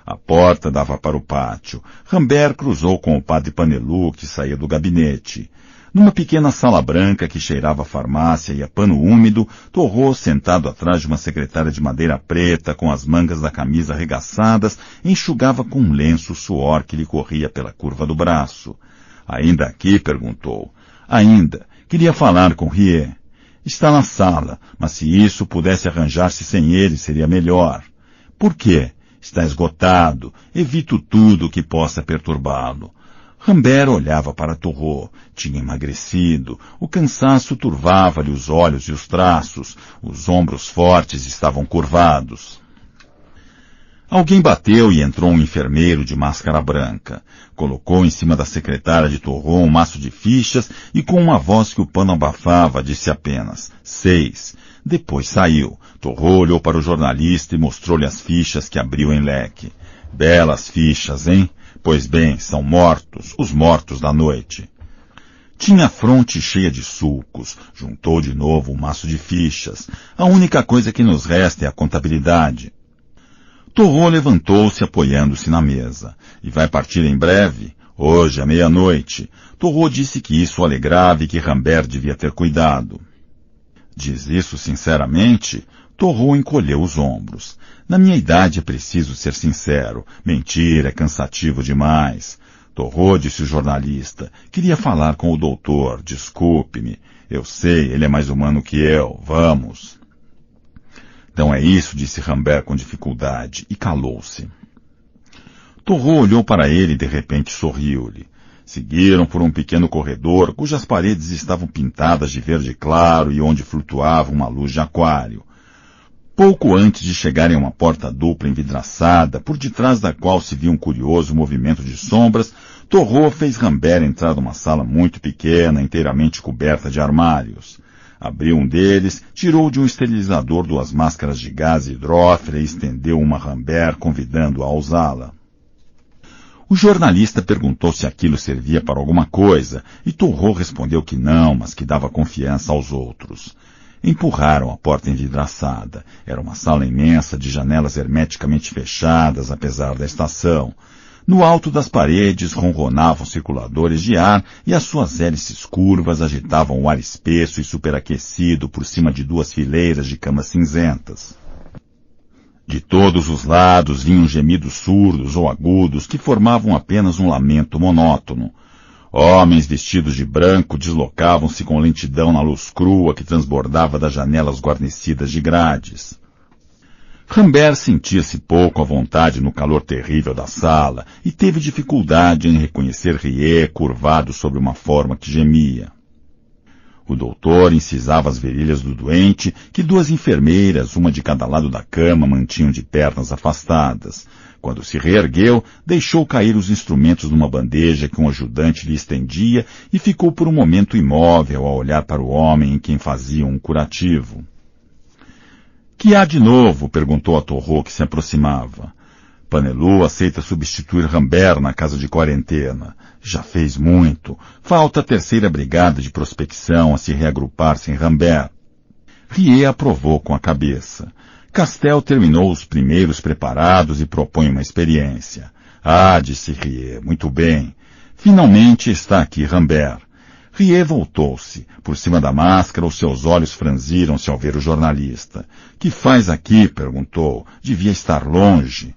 A porta dava para o pátio. Rambert cruzou com o padre Panelu, que saía do gabinete. Numa pequena sala branca que cheirava a farmácia e a pano úmido, Torrot, sentado atrás de uma secretária de madeira preta, com as mangas da camisa arregaçadas, enxugava com um lenço o suor que lhe corria pela curva do braço. Ainda aqui? Perguntou. Ainda. Queria falar com Rie. Está na sala, mas se isso pudesse arranjar-se sem ele, seria melhor. Por quê? Está esgotado. Evito tudo que possa perturbá-lo. Rambert olhava para Torrot. Tinha emagrecido. O cansaço turvava-lhe os olhos e os traços. Os ombros fortes estavam curvados. Alguém bateu e entrou um enfermeiro de máscara branca. Colocou em cima da secretária de Torrot um maço de fichas e com uma voz que o pano abafava disse apenas 6. Depois saiu. Torrot olhou para o jornalista e mostrou-lhe as fichas que abriu em leque. Belas fichas, hein? Pois bem, são mortos, os mortos da noite. Tinha a fronte cheia de sulcos. Juntou de novo um maço de fichas. A única coisa que nos resta é a contabilidade. Torrot levantou-se apoiando-se na mesa. E vai partir em breve? Hoje, à meia-noite. Torrot disse que isso o alegrava e que Rambert devia ter cuidado. Diz isso sinceramente? Torrot encolheu os ombros. Na minha idade é preciso ser sincero. Mentir é cansativo demais. Torrot, disse o jornalista. Queria falar com o doutor. Desculpe-me. Eu sei, ele é mais humano que eu. Vamos. Então é isso, disse Rambert com dificuldade, e calou-se. Torrot olhou para ele e de repente sorriu-lhe. Seguiram por um pequeno corredor, cujas paredes estavam pintadas de verde claro e onde flutuava uma luz de aquário. Pouco antes de chegarem a uma porta dupla envidraçada, por detrás da qual se via um curioso movimento de sombras, Torrot fez Rambert entrar numa sala muito pequena, inteiramente coberta de armários. Abriu um deles, tirou de um esterilizador 2 máscaras de gás hidrófilo e estendeu uma a Rambert, convidando-a a usá-la. O jornalista perguntou se aquilo servia para alguma coisa, e Torrot respondeu que não, mas que dava confiança aos outros. Empurraram a porta envidraçada. Era uma sala imensa de janelas hermeticamente fechadas, apesar da estação. No alto das paredes ronronavam circuladores de ar e as suas hélices curvas agitavam o ar espesso e superaquecido por cima de 2 fileiras de camas cinzentas. De todos os lados vinham gemidos surdos ou agudos que formavam apenas um lamento monótono. Homens vestidos de branco deslocavam-se com lentidão na luz crua que transbordava das janelas guarnecidas de grades. Rambert sentia-se pouco à vontade no calor terrível da sala e teve dificuldade em reconhecer Rie curvado sobre uma forma que gemia. O doutor incisava as virilhas do doente, que 2 enfermeiras, uma de cada lado da cama, mantinham de pernas afastadas. Quando se reergueu, deixou cair os instrumentos numa bandeja que um ajudante lhe estendia e ficou por um momento imóvel a olhar para o homem em quem faziam um curativo. Que há de novo? Perguntou a Torrot, que se aproximava. Panelu aceita substituir Rambert na casa de quarentena. Já fez muito. Falta a 3ª brigada de prospecção a se reagrupar sem Rambert. Rie aprovou com a cabeça. Castel terminou os primeiros preparados e propõe uma experiência. Ah, disse Rie, muito bem. Finalmente está aqui Rambert. Rie voltou-se. Por cima da máscara, os seus olhos franziram-se ao ver o jornalista. Que faz aqui? Perguntou. Devia estar longe.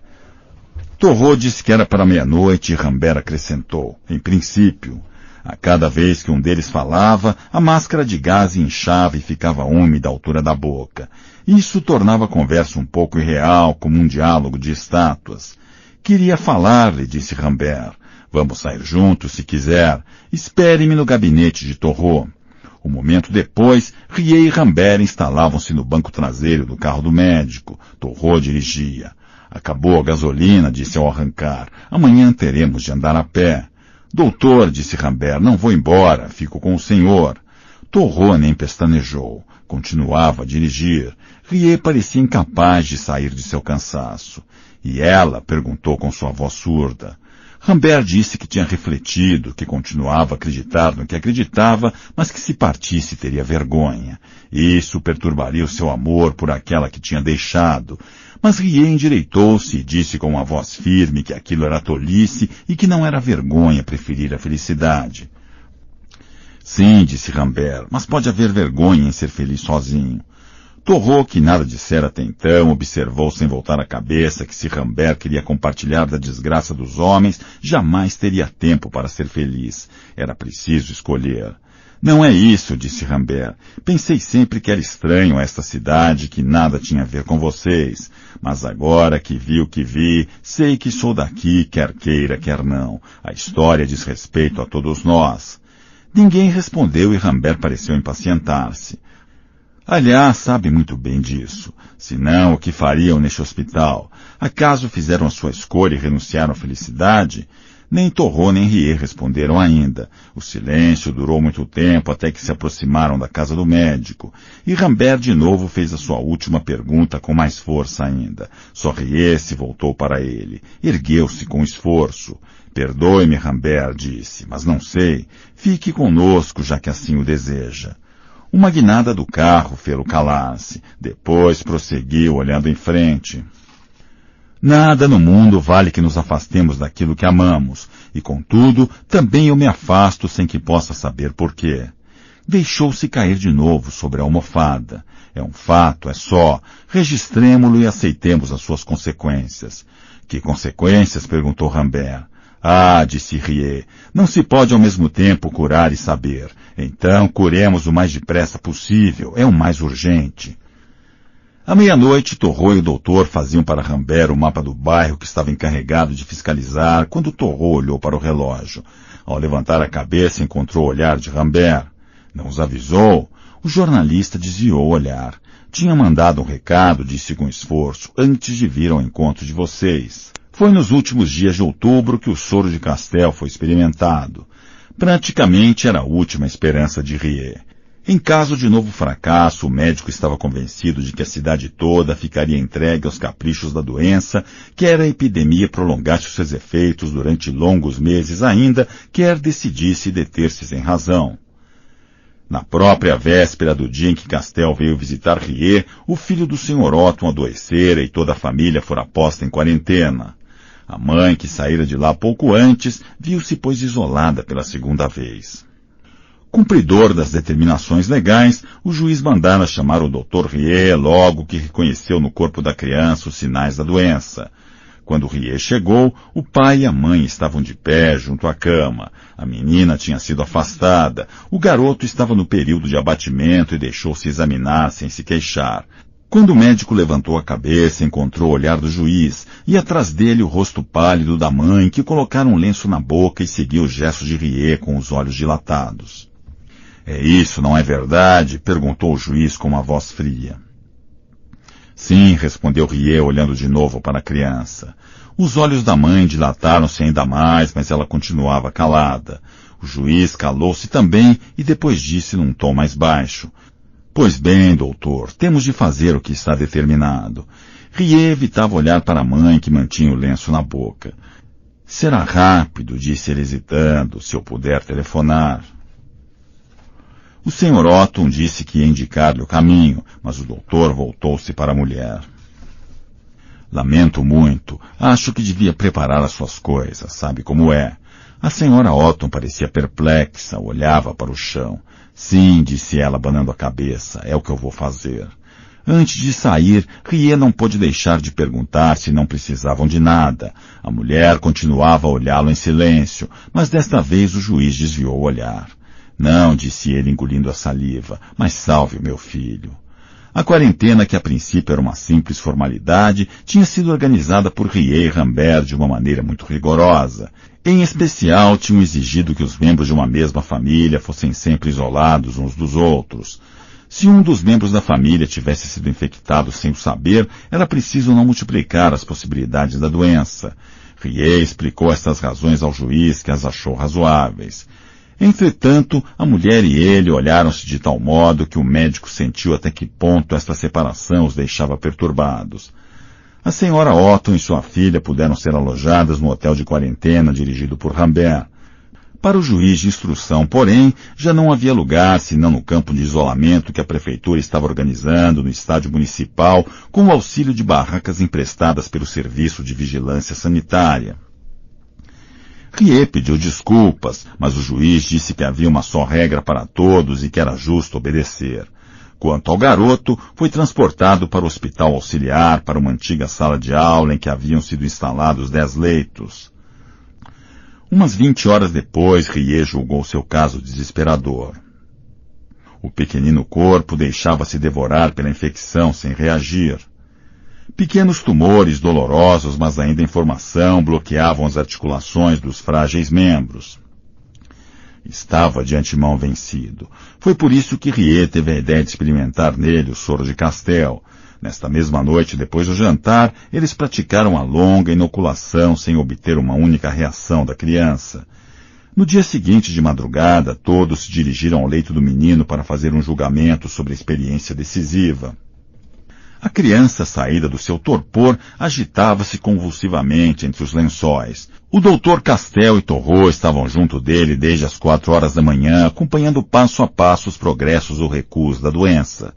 Torrot disse que era para meia-noite e Rambert acrescentou. Em princípio. A cada vez que um deles falava, a máscara de gás inchava e ficava úmida à altura da boca. Isso tornava a conversa um pouco irreal, como um diálogo de estátuas. Queria falar-lhe, disse Rambert. Vamos sair juntos, se quiser. Espere-me no gabinete de Torrot. Um momento depois, Rie e Rambert instalavam-se no banco traseiro do carro do médico. Torrot dirigia. Acabou a gasolina, disse ao arrancar. Amanhã teremos de andar a pé. Doutor, disse Rambert, não vou embora, fico com o senhor. Torrot nem pestanejou. Continuava a dirigir. Rie parecia incapaz de sair de seu cansaço. E ela? Perguntou com sua voz surda. Rambert disse que tinha refletido, que continuava a acreditar no que acreditava, mas que se partisse teria vergonha. Isso perturbaria o seu amor por aquela que tinha deixado. Mas Rier endireitou-se e disse com uma voz firme que aquilo era tolice e que não era vergonha preferir a felicidade. Sim, disse Rambert, mas pode haver vergonha em ser feliz sozinho. Torrot, que nada dissera até então, observou sem voltar a cabeça que se Rambert queria compartilhar da desgraça dos homens, jamais teria tempo para ser feliz. Era preciso escolher. Não é isso, disse Rambert. Pensei sempre que era estranho esta cidade, que nada tinha a ver com vocês. Mas agora que vi o que vi, sei que sou daqui, quer queira, quer não. A história diz respeito a todos nós. Ninguém respondeu e Rambert pareceu impacientar-se. Aliás, sabe muito bem disso. Senão, o que fariam neste hospital? Acaso fizeram a sua escolha e renunciaram à felicidade? Nem Torrot nem Rier responderam ainda. O silêncio durou muito tempo até que se aproximaram da casa do médico. E Rambert de novo fez a sua última pergunta com mais força ainda. Só Rier se voltou para ele. Ergueu-se com esforço. Perdoe-me, Rambert, disse, mas não sei. Fique conosco, já que assim o deseja. Uma guinada do carro fê-lo calar-se. Depois prosseguiu, olhando em frente. Nada no mundo vale que nos afastemos daquilo que amamos, e contudo, também eu me afasto sem que possa saber porquê. Deixou-se cair de novo sobre a almofada. É um fato, é só. Registremo-lo e aceitemos as suas consequências. Que consequências? Perguntou Rambert. Ah, disse Rier, não se pode ao mesmo tempo curar e saber. Então, curemos o mais depressa possível, é o mais urgente. À meia-noite, Torrot e o doutor faziam para Rambert o mapa do bairro que estava encarregado de fiscalizar, quando Torrot olhou para o relógio. Ao levantar a cabeça, encontrou o olhar de Rambert. Não os avisou? O jornalista desviou o olhar. Tinha mandado um recado, disse com esforço, antes de vir ao encontro de vocês. Foi nos últimos dias de outubro que o soro de Castel foi experimentado. Praticamente era a última esperança de Rier. Em caso de novo fracasso, o médico estava convencido de que a cidade toda ficaria entregue aos caprichos da doença, quer a epidemia prolongasse os seus efeitos durante longos meses ainda, quer decidisse deter-se sem razão. Na própria véspera do dia em que Castel veio visitar Rier, o filho do Sr. Otton adoecera e toda a família fora posta em quarentena. A mãe, que saíra de lá pouco antes, viu-se, pois, isolada pela segunda vez. Cumpridor das determinações legais, o juiz mandara chamar o Dr. Rier logo que reconheceu no corpo da criança os sinais da doença. Quando Rier chegou, o pai e a mãe estavam de pé junto à cama. A menina tinha sido afastada. O garoto estava no período de abatimento e deixou-se examinar sem se queixar. Quando o médico levantou a cabeça, encontrou o olhar do juiz, e atrás dele o rosto pálido da mãe, que colocara um lenço na boca e seguia os gestos de Rier com os olhos dilatados. É isso, não é verdade? Perguntou o juiz com uma voz fria. Sim, respondeu Rier, olhando de novo para a criança. Os olhos da mãe dilataram-se ainda mais, mas ela continuava calada. O juiz calou-se também e depois disse num tom mais baixo. Pois bem, doutor, temos de fazer o que está determinado. Rier evitava olhar para a mãe, que mantinha o lenço na boca. Será rápido, disse ele hesitando, se eu puder telefonar. O Sr. Otton disse que ia indicar-lhe o caminho, mas o doutor voltou-se para a mulher. Lamento muito. Acho que devia preparar as suas coisas, sabe como é. A senhora Otton parecia perplexa, olhava para o chão. Sim, disse ela, abanando a cabeça, é o que eu vou fazer. Antes de sair, Rier não pôde deixar de perguntar se não precisavam de nada. A mulher continuava a olhá-lo em silêncio, mas desta vez o juiz desviou o olhar. Não, disse ele engolindo a saliva, mas salve o meu filho. A quarentena, que a princípio era uma simples formalidade, tinha sido organizada por Rier e Rambert de uma maneira muito rigorosa. Em especial, tinham exigido que os membros de uma mesma família fossem sempre isolados uns dos outros. Se um dos membros da família tivesse sido infectado sem o saber, era preciso não multiplicar as possibilidades da doença. Rier explicou estas razões ao juiz, que as achou razoáveis. Entretanto, a mulher e ele olharam-se de tal modo que o médico sentiu até que ponto esta separação os deixava perturbados. A senhora Otton e sua filha puderam ser alojadas no hotel de quarentena dirigido por Rambert. Para o juiz de instrução, porém, já não havia lugar senão no campo de isolamento que a prefeitura estava organizando no estádio municipal com o auxílio de barracas emprestadas pelo Serviço de Vigilância Sanitária. Rie pediu desculpas, mas o juiz disse que havia uma só regra para todos e que era justo obedecer. Quanto ao garoto, foi transportado para o hospital auxiliar para uma antiga sala de aula em que haviam sido instalados 10 leitos. Umas 20 horas depois, Rie julgou seu caso desesperador. O pequenino corpo deixava-se devorar pela infecção sem reagir. Pequenos tumores dolorosos, mas ainda em formação, bloqueavam as articulações dos frágeis membros. Estava de antemão vencido. Foi por isso que Rie teve a ideia de experimentar nele o soro de Castel. Nesta mesma noite, depois do jantar, eles praticaram a longa inoculação sem obter uma única reação da criança. No dia seguinte, de madrugada, todos se dirigiram ao leito do menino para fazer um julgamento sobre a experiência decisiva. A criança, saída do seu torpor, agitava-se convulsivamente entre os lençóis. O doutor Castel e Torrot estavam junto dele desde as 4 horas da manhã, acompanhando passo a passo os progressos ou recuos da doença.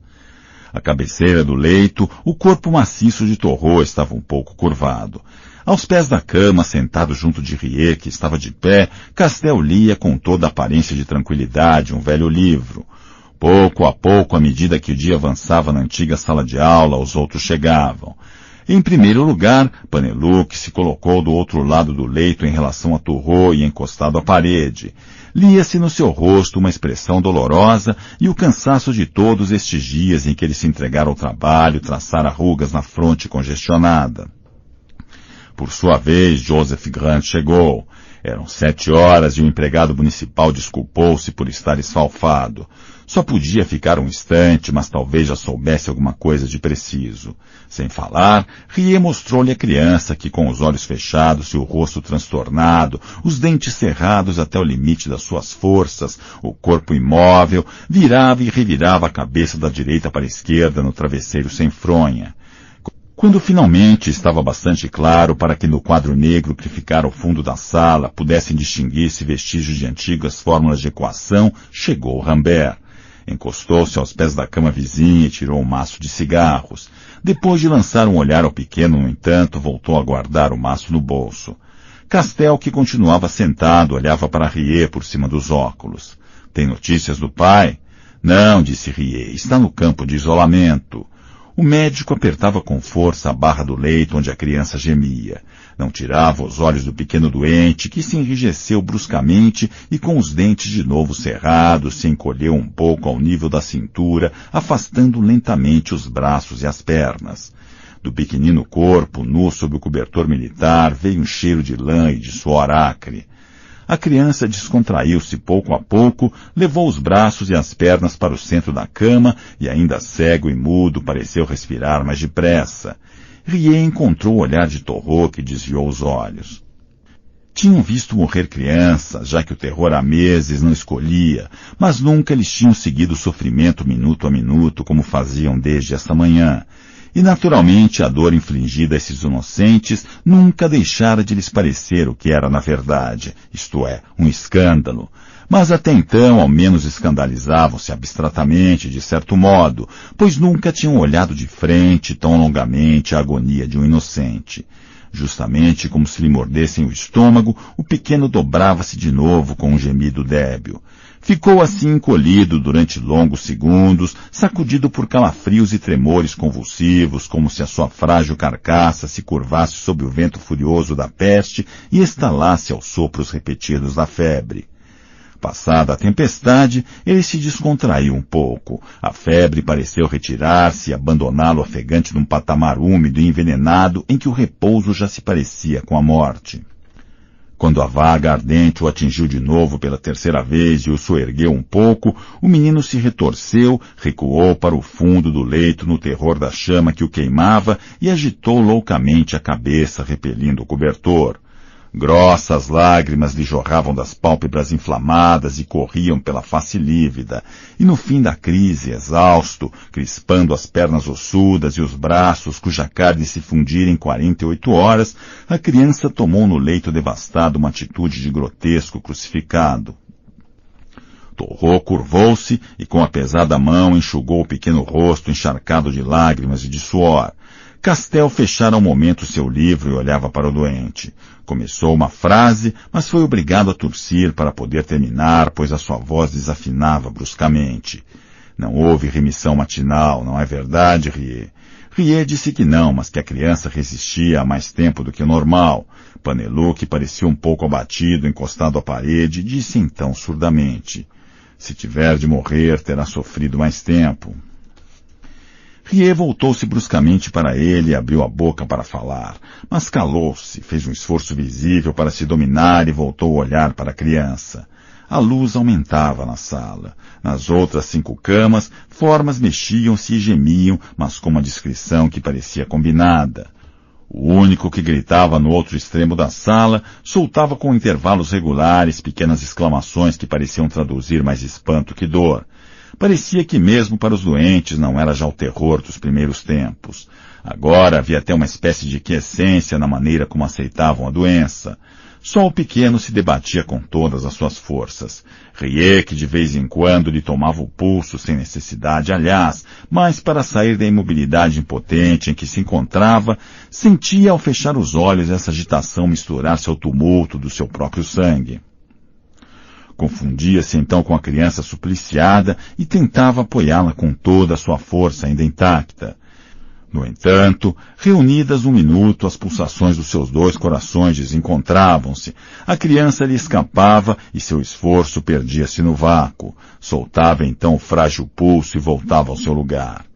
À cabeceira do leito, o corpo maciço de Torrot estava um pouco curvado. Aos pés da cama, sentado junto de Rie, que estava de pé, Castel lia com toda a aparência de tranquilidade um velho livro. Pouco a pouco, à medida que o dia avançava na antiga sala de aula, os outros chegavam. Em primeiro lugar, Paneluque se colocou do outro lado do leito em relação a Torrot e encostado à parede. Lia-se no seu rosto uma expressão dolorosa e o cansaço de todos estes dias em que ele se entregara ao trabalho traçara rugas na fronte congestionada. Por sua vez, Joseph Grant chegou. Eram 7 horas e o empregado municipal desculpou-se por estar esfalfado. Só podia ficar um instante, mas talvez já soubesse alguma coisa de preciso. Sem falar, Rie mostrou-lhe a criança que, com os olhos fechados e o rosto transtornado, os dentes cerrados até o limite das suas forças, o corpo imóvel, virava e revirava a cabeça da direita para a esquerda no travesseiro sem fronha. Quando finalmente estava bastante claro para que no quadro negro que ficara ao fundo da sala pudessem distinguir-se vestígios de antigas fórmulas de equação, chegou Rambert. Encostou-se aos pés da cama vizinha e tirou um maço de cigarros. Depois de lançar um olhar ao pequeno, no entanto, voltou a guardar o maço no bolso. Castel, que continuava sentado, olhava para Rie por cima dos óculos. — Tem notícias do pai? — Não, disse Rie, está no campo de isolamento. O médico apertava com força a barra do leito onde a criança gemia. Não tirava os olhos do pequeno doente, que se enrijeceu bruscamente e com os dentes de novo cerrados se encolheu um pouco ao nível da cintura, afastando lentamente os braços e as pernas. Do pequenino corpo, nu sob o cobertor militar, veio um cheiro de lã e de suor acre. A criança descontraiu-se pouco a pouco, levou os braços e as pernas para o centro da cama e, ainda cego e mudo, pareceu respirar mais depressa. Rie encontrou o olhar de Torrot, que desviou os olhos. Tinham visto morrer crianças, já que o terror há meses não escolhia, mas nunca eles tinham seguido o sofrimento minuto a minuto, como faziam desde essa manhã. E, naturalmente, a dor infligida a esses inocentes nunca deixara de lhes parecer o que era na verdade, isto é, um escândalo. Mas até então, ao menos escandalizavam-se abstratamente, de certo modo, pois nunca tinham olhado de frente tão longamente a agonia de um inocente. Justamente como se lhe mordessem o estômago, o pequeno dobrava-se de novo com um gemido débil. Ficou assim encolhido durante longos segundos, sacudido por calafrios e tremores convulsivos, como se a sua frágil carcaça se curvasse sob o vento furioso da peste e estalasse aos sopros repetidos da febre. Passada a tempestade, ele se descontraiu um pouco. A febre pareceu retirar-se e abandoná-lo ofegante num patamar úmido e envenenado em que o repouso já se parecia com a morte. Quando a vaga ardente o atingiu de novo pela terceira vez e o soergueu um pouco, o menino se retorceu, recuou para o fundo do leito no terror da chama que o queimava e agitou loucamente a cabeça, repelindo o cobertor. Grossas lágrimas lhe jorravam das pálpebras inflamadas e corriam pela face lívida, e no fim da crise, exausto, crispando as pernas ossudas e os braços cuja carne se fundira em 48 horas, a criança tomou no leito devastado uma atitude de grotesco crucificado. Torrô curvou-se e com a pesada mão enxugou o pequeno rosto encharcado de lágrimas e de suor. Castel fechara um momento seu livro e olhava para o doente. Começou uma frase, mas foi obrigado a tossir para poder terminar, pois a sua voz desafinava bruscamente. Não houve remissão matinal, não é verdade, Rie? Rie disse que não, mas que a criança resistia há mais tempo do que o normal. Panelu, que parecia um pouco abatido, encostado à parede, disse então surdamente: se tiver de morrer, terá sofrido mais tempo. Rie voltou-se bruscamente para ele e abriu a boca para falar, mas calou-se, fez um esforço visível para se dominar e voltou a olhar para a criança. A luz aumentava na sala. Nas outras 5 camas, formas mexiam-se e gemiam, mas com uma discrição que parecia combinada. O único que gritava no outro extremo da sala soltava com intervalos regulares pequenas exclamações que pareciam traduzir mais espanto que dor. Parecia que mesmo para os doentes não era já o terror dos primeiros tempos. Agora havia até uma espécie de quiescência na maneira como aceitavam a doença. Só o pequeno se debatia com todas as suas forças. Rie, que de vez em quando lhe tomava o pulso sem necessidade, aliás, mas para sair da imobilidade impotente em que se encontrava, sentia ao fechar os olhos essa agitação misturar-se ao tumulto do seu próprio sangue. Confundia-se então com a criança supliciada e tentava apoiá-la com toda a sua força ainda intacta. No entanto, reunidas um minuto, as pulsações dos seus 2 corações desencontravam-se. A criança lhe escapava e seu esforço perdia-se no vácuo. Soltava então o frágil pulso e voltava ao seu lugar.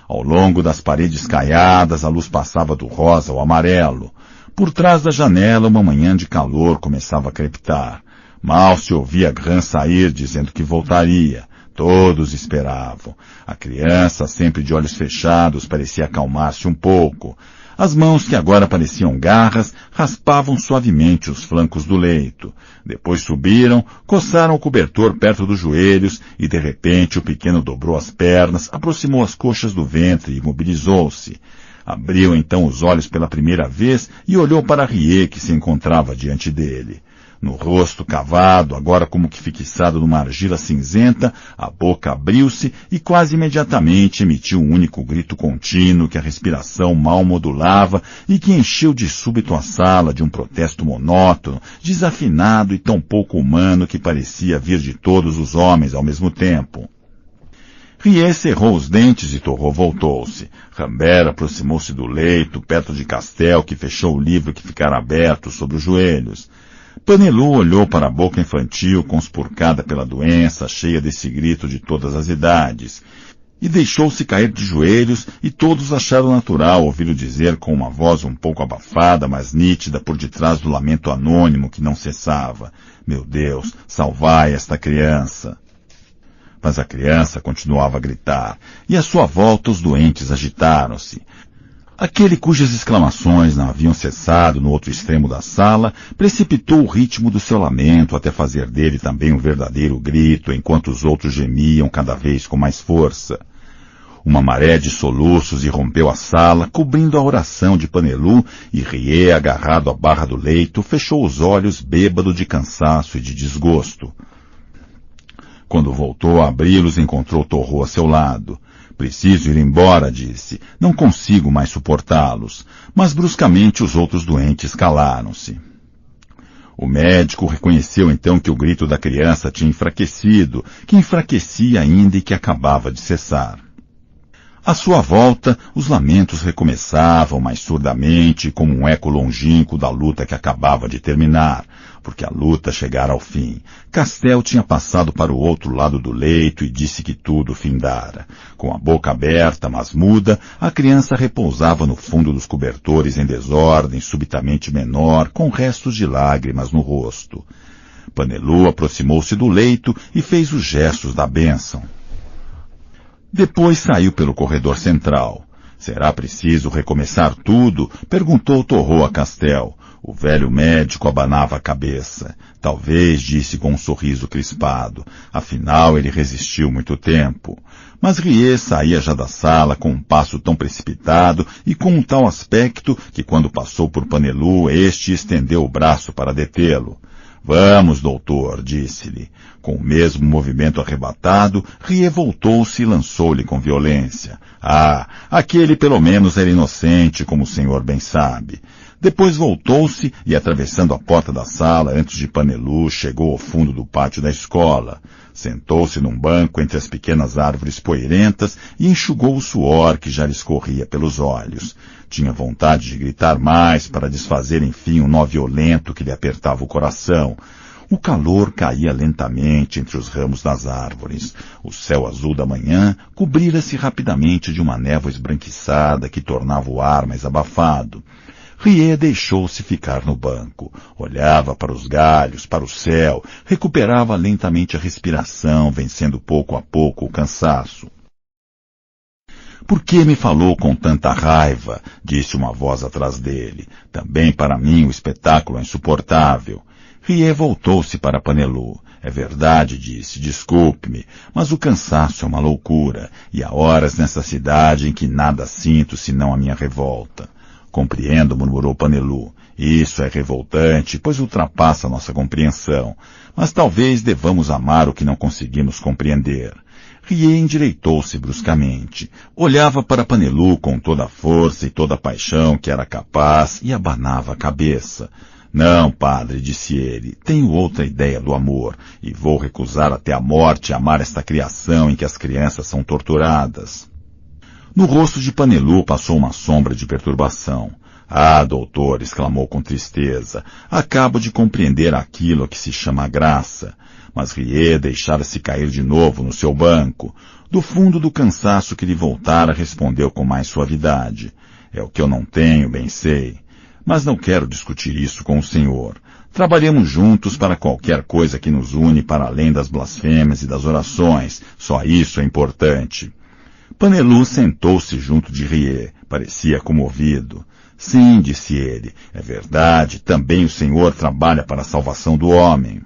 Ao longo das paredes caiadas, a luz passava do rosa ao amarelo. Por trás da janela, uma manhã de calor começava a crepitar. Mal se ouvia Gran sair dizendo que voltaria. Todos esperavam. A criança, sempre de olhos fechados, parecia acalmar-se um pouco. As mãos, que agora pareciam garras, raspavam suavemente os flancos do leito. Depois subiram, coçaram o cobertor perto dos joelhos e, de repente, o pequeno dobrou as pernas, aproximou as coxas do ventre e imobilizou-se. Abriu então os olhos pela primeira vez e olhou para Rie, que se encontrava diante dele. No rosto cavado, agora como que fixado numa argila cinzenta, a boca abriu-se e quase imediatamente emitiu um único grito contínuo que a respiração mal modulava e que encheu de súbito a sala de um protesto monótono, desafinado e tão pouco humano que parecia vir de todos os homens ao mesmo tempo. Rie cerrou os dentes e Torrô voltou-se. Rambert aproximou-se do leito, perto de Castel, que fechou o livro que ficara aberto sobre os joelhos. Panelu olhou para a boca infantil, conspurcada pela doença, cheia desse grito de todas as idades, e deixou-se cair de joelhos, e todos acharam natural ouvi-lo dizer com uma voz um pouco abafada, mas nítida por detrás do lamento anônimo que não cessava: meu Deus, salvai esta criança! Mas a criança continuava a gritar, e à sua volta os doentes agitaram-se. Aquele cujas exclamações não haviam cessado no outro extremo da sala, precipitou o ritmo do seu lamento até fazer dele também um verdadeiro grito, enquanto os outros gemiam cada vez com mais força. Uma maré de soluços irrompeu a sala, cobrindo a oração de Panelu, e Rie, agarrado à barra do leito, fechou os olhos bêbado de cansaço e de desgosto. Quando voltou a abri-los, encontrou Torrô a seu lado. Preciso ir embora, disse. Não consigo mais suportá-los. Mas bruscamente os outros doentes calaram-se. O médico reconheceu então que o grito da criança tinha enfraquecido, que enfraquecia ainda e que acabava de cessar. À sua volta, os lamentos recomeçavam mais surdamente, como um eco longínquo da luta que acabava de terminar, porque a luta chegara ao fim. Castel tinha passado para o outro lado do leito e disse que tudo findara. Com a boca aberta, mas muda, a criança repousava no fundo dos cobertores em desordem, subitamente menor, com restos de lágrimas no rosto. Panelu aproximou-se do leito e fez os gestos da bênção. Depois saiu pelo corredor central. Será preciso recomeçar tudo? Perguntou Torrô a Castel. O velho médico abanava a cabeça. Talvez, disse com um sorriso crispado. Afinal, ele resistiu muito tempo. Mas Riet saía já da sala com um passo tão precipitado e com um tal aspecto que quando passou por Panelu, este estendeu o braço para detê-lo. Vamos, doutor, disse-lhe. Com o mesmo movimento arrebatado, Riet voltou-se e lançou-lhe com violência. Ah, aquele pelo menos era inocente, como o senhor bem sabe. Depois voltou-se e, atravessando a porta da sala, antes de Panelu, chegou ao fundo do pátio da escola. Sentou-se num banco entre as pequenas árvores poeirentas e enxugou o suor que já lhe escorria pelos olhos. Tinha vontade de gritar mais para desfazer, enfim, um nó violento que lhe apertava o coração. O calor caía lentamente entre os ramos das árvores. O céu azul da manhã cobrira-se rapidamente de uma névoa esbranquiçada que tornava o ar mais abafado. Riet deixou-se ficar no banco. Olhava para os galhos, para o céu, recuperava lentamente a respiração, vencendo pouco a pouco o cansaço. Por que me falou com tanta raiva? Disse uma voz atrás dele. Também para mim o espetáculo é insuportável. Riet voltou-se para Panelu. É verdade, disse, desculpe-me, mas o cansaço é uma loucura, e há horas nessa cidade em que nada sinto senão a minha revolta. Compreendo, murmurou Panelu. Isso é revoltante, pois ultrapassa nossa compreensão. Mas talvez devamos amar o que não conseguimos compreender. Riet endireitou-se bruscamente. Olhava para Panelu com toda a força e toda a paixão que era capaz e abanava a cabeça. Não, padre, disse ele, tenho outra ideia do amor, e vou recusar até a morte amar esta criação em que as crianças são torturadas. No rosto de Panelu passou uma sombra de perturbação. Ah, doutor, exclamou com tristeza, acabo de compreender aquilo a que se chama graça. Mas Riet deixara-se cair de novo no seu banco. Do fundo do cansaço que lhe voltara, respondeu com mais suavidade. É o que eu não tenho, bem sei. Mas não quero discutir isso com o senhor. Trabalhemos juntos para qualquer coisa que nos une para além das blasfêmias e das orações. Só isso é importante. Panelu sentou-se junto de Riet. Parecia comovido. Sim, disse ele, é verdade, também o senhor trabalha para a salvação do homem.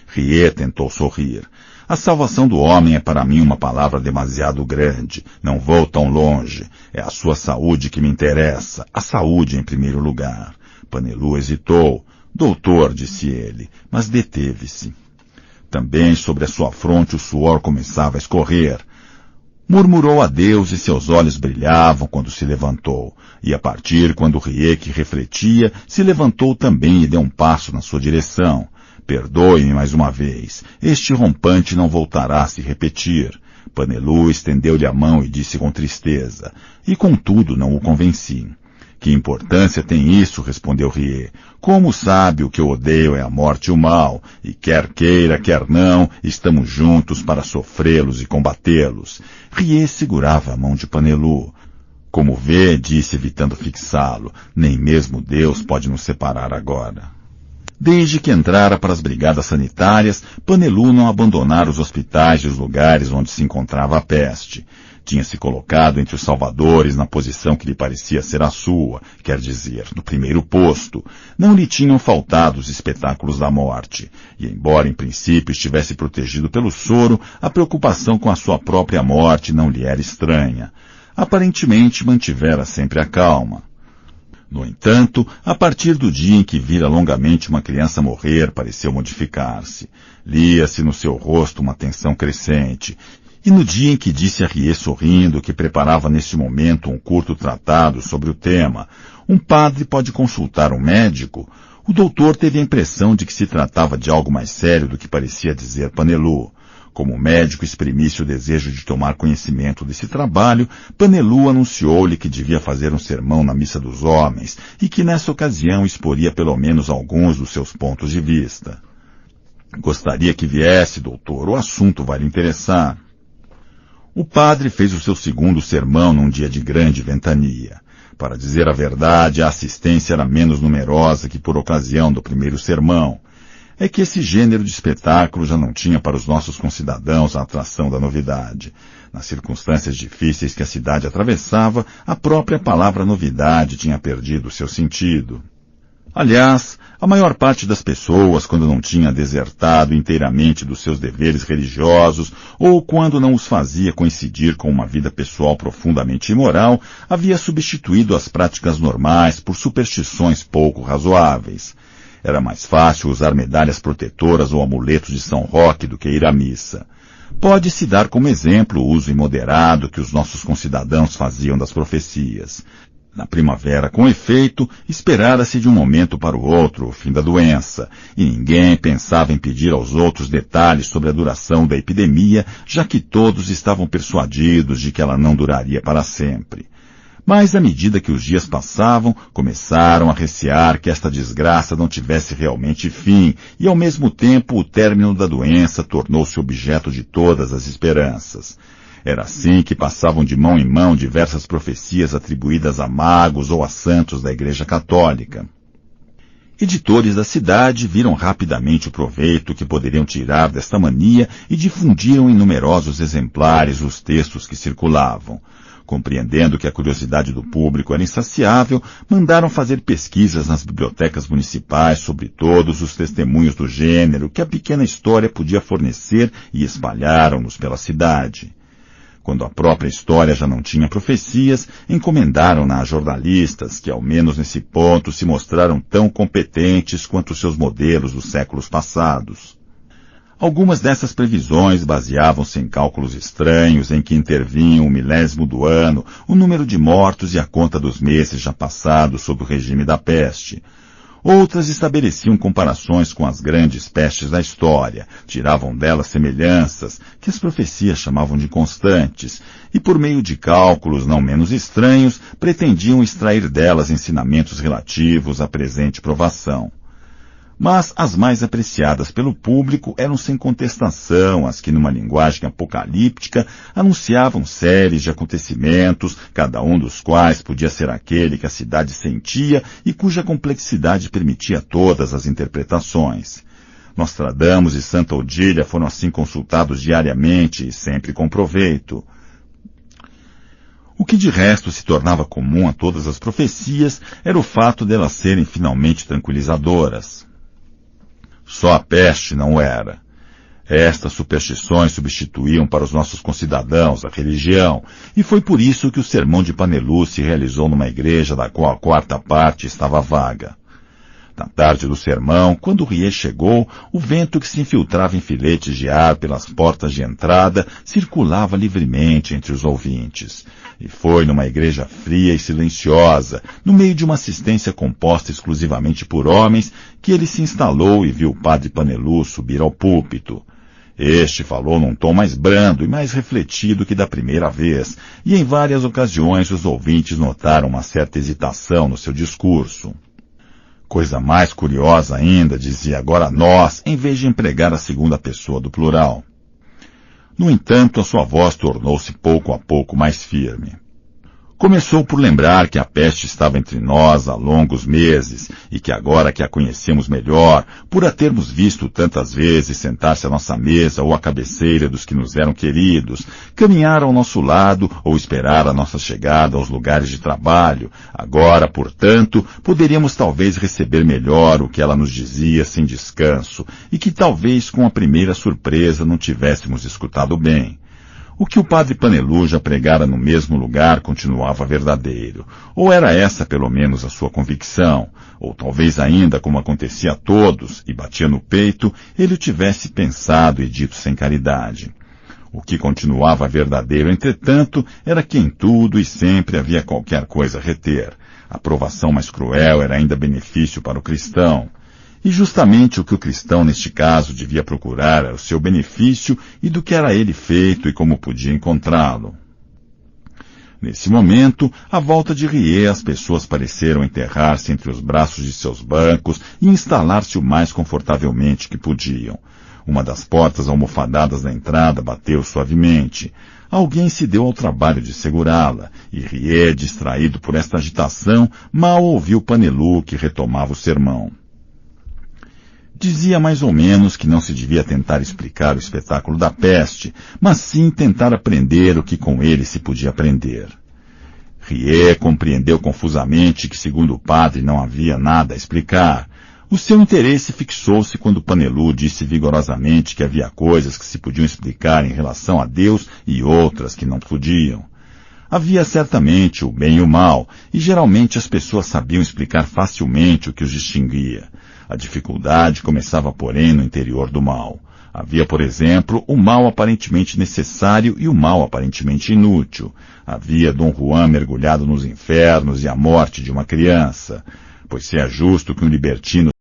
Riet tentou sorrir. A salvação do homem é para mim uma palavra demasiado grande. Não vou tão longe. É a sua saúde que me interessa. A saúde em primeiro lugar. Panelu hesitou. Doutor, disse ele, mas deteve-se. Também sobre a sua fronte o suor começava a escorrer. Murmurou adeus e seus olhos brilhavam quando se levantou. E a partir quando Riet, que refletia, se levantou também e deu um passo na sua direção. Perdoe-me mais uma vez. Este rompante não voltará a se repetir. Panelu estendeu-lhe a mão e disse com tristeza. E contudo não o convenci. Que importância tem isso? Respondeu Riet. Como sabe, o que eu odeio é a morte e o mal, e quer queira, quer não, estamos juntos para sofrê-los e combatê-los. Riet segurava a mão de Panelu. Como vê, disse evitando fixá-lo, nem mesmo Deus pode nos separar agora. Desde que entrara para as brigadas sanitárias, Panelu não abandonara os hospitais e os lugares onde se encontrava a peste. Tinha se colocado entre os salvadores na posição que lhe parecia ser a sua, quer dizer, no primeiro posto. Não lhe tinham faltado os espetáculos da morte. E embora em princípio estivesse protegido pelo soro, a preocupação com a sua própria morte não lhe era estranha. Aparentemente mantivera sempre a calma. No entanto, a partir do dia em que vira longamente uma criança morrer, pareceu modificar-se. Lia-se no seu rosto uma tensão crescente. E no dia em que disse a Riet sorrindo que preparava nesse momento um curto tratado sobre o tema, um padre pode consultar um médico, o doutor teve a impressão de que se tratava de algo mais sério do que parecia dizer Panelu. Como o médico exprimisse o desejo de tomar conhecimento desse trabalho, Panelu anunciou-lhe que devia fazer um sermão na missa dos homens e que nessa ocasião exporia pelo menos alguns dos seus pontos de vista. Gostaria que viesse, doutor, o assunto vai lhe interessar. O padre fez o seu segundo sermão num dia de grande ventania. Para dizer a verdade, a assistência era menos numerosa que por ocasião do primeiro sermão. É que esse gênero de espetáculo já não tinha para os nossos concidadãos a atração da novidade. Nas circunstâncias difíceis que a cidade atravessava, a própria palavra novidade tinha perdido o seu sentido. Aliás, a maior parte das pessoas, quando não tinha desertado inteiramente dos seus deveres religiosos ou quando não os fazia coincidir com uma vida pessoal profundamente imoral, havia substituído as práticas normais por superstições pouco razoáveis. Era mais fácil usar medalhas protetoras ou amuletos de São Roque do que ir à missa. Pode-se dar como exemplo o uso imoderado que os nossos concidadãos faziam das profecias. Na primavera, com efeito, esperara-se de um momento para o outro o fim da doença, e ninguém pensava em pedir aos outros detalhes sobre a duração da epidemia, já que todos estavam persuadidos de que ela não duraria para sempre. Mas, à medida que os dias passavam, começaram a recear que esta desgraça não tivesse realmente fim, e ao mesmo tempo o término da doença tornou-se objeto de todas as esperanças. Era assim que passavam de mão em mão diversas profecias atribuídas a magos ou a santos da Igreja Católica. Editores da cidade viram rapidamente o proveito que poderiam tirar desta mania e difundiram em numerosos exemplares os textos que circulavam. Compreendendo que a curiosidade do público era insaciável, mandaram fazer pesquisas nas bibliotecas municipais sobre todos os testemunhos do gênero que a pequena história podia fornecer e espalharam-nos pela cidade. Quando a própria história já não tinha profecias, encomendaram-na a jornalistas que, ao menos nesse ponto, se mostraram tão competentes quanto seus modelos dos séculos passados. Algumas dessas previsões baseavam-se em cálculos estranhos em que intervinham o milésimo do ano, o número de mortos e a conta dos meses já passados sob o regime da peste. Outras estabeleciam comparações com as grandes pestes da história, tiravam delas semelhanças, que as profecias chamavam de constantes, e por meio de cálculos não menos estranhos, pretendiam extrair delas ensinamentos relativos à presente provação. Mas as mais apreciadas pelo público eram sem contestação as que, numa linguagem apocalíptica, anunciavam séries de acontecimentos, cada um dos quais podia ser aquele que a cidade sentia e cuja complexidade permitia todas as interpretações. Nostradamus e Santa Odília foram assim consultados diariamente e sempre com proveito. O que de resto se tornava comum a todas as profecias era o fato delas serem finalmente tranquilizadoras. Só a peste não era. Estas superstições substituíam para os nossos concidadãos a religião, e foi por isso que o sermão de Panelu se realizou numa igreja da qual a quarta parte estava vaga. Na tarde do sermão, quando o Rie chegou, o vento que se infiltrava em filetes de ar pelas portas de entrada circulava livremente entre os ouvintes. E foi numa igreja fria e silenciosa, no meio de uma assistência composta exclusivamente por homens, que ele se instalou e viu o padre Panelu subir ao púlpito. Este falou num tom mais brando e mais refletido que da primeira vez, e em várias ocasiões os ouvintes notaram uma certa hesitação no seu discurso. Coisa mais curiosa ainda, dizia agora nós, em vez de empregar a segunda pessoa do plural. No entanto, a sua voz tornou-se pouco a pouco mais firme. Começou por lembrar que a peste estava entre nós há longos meses e que agora que a conhecemos melhor, por a termos visto tantas vezes sentar-se à nossa mesa ou à cabeceira dos que nos eram queridos, caminhar ao nosso lado ou esperar a nossa chegada aos lugares de trabalho, agora, portanto, poderíamos talvez receber melhor o que ela nos dizia sem descanso e que talvez com a primeira surpresa não tivéssemos escutado bem. O que o padre Panelu já pregara no mesmo lugar continuava verdadeiro, ou era essa pelo menos a sua convicção, ou talvez ainda, como acontecia a todos, e batia no peito, ele o tivesse pensado e dito sem caridade. O que continuava verdadeiro, entretanto, era que em tudo e sempre havia qualquer coisa a reter. A provação mais cruel era ainda benefício para o cristão. E justamente o que o cristão, neste caso, devia procurar era o seu benefício e do que era ele feito e como podia encontrá-lo. Nesse momento, à volta de Rie, as pessoas pareceram enterrar-se entre os braços de seus bancos e instalar-se o mais confortavelmente que podiam. Uma das portas almofadadas da entrada bateu suavemente. Alguém se deu ao trabalho de segurá-la, e Rie, distraído por esta agitação, mal ouviu Panelu, que retomava o sermão. Dizia mais ou menos que não se devia tentar explicar o espetáculo da peste, mas sim tentar aprender o que com ele se podia aprender. Rie compreendeu confusamente que, segundo o padre, não havia nada a explicar. O seu interesse fixou-se quando Panelu disse vigorosamente que havia coisas que se podiam explicar em relação a Deus e outras que não podiam. Havia certamente o bem e o mal, e geralmente as pessoas sabiam explicar facilmente o que os distinguia. A dificuldade começava, porém, no interior do mal. Havia, por exemplo, o mal aparentemente necessário e o mal aparentemente inútil. Havia Dom Juan mergulhado nos infernos e a morte de uma criança. Pois se é justo que um libertino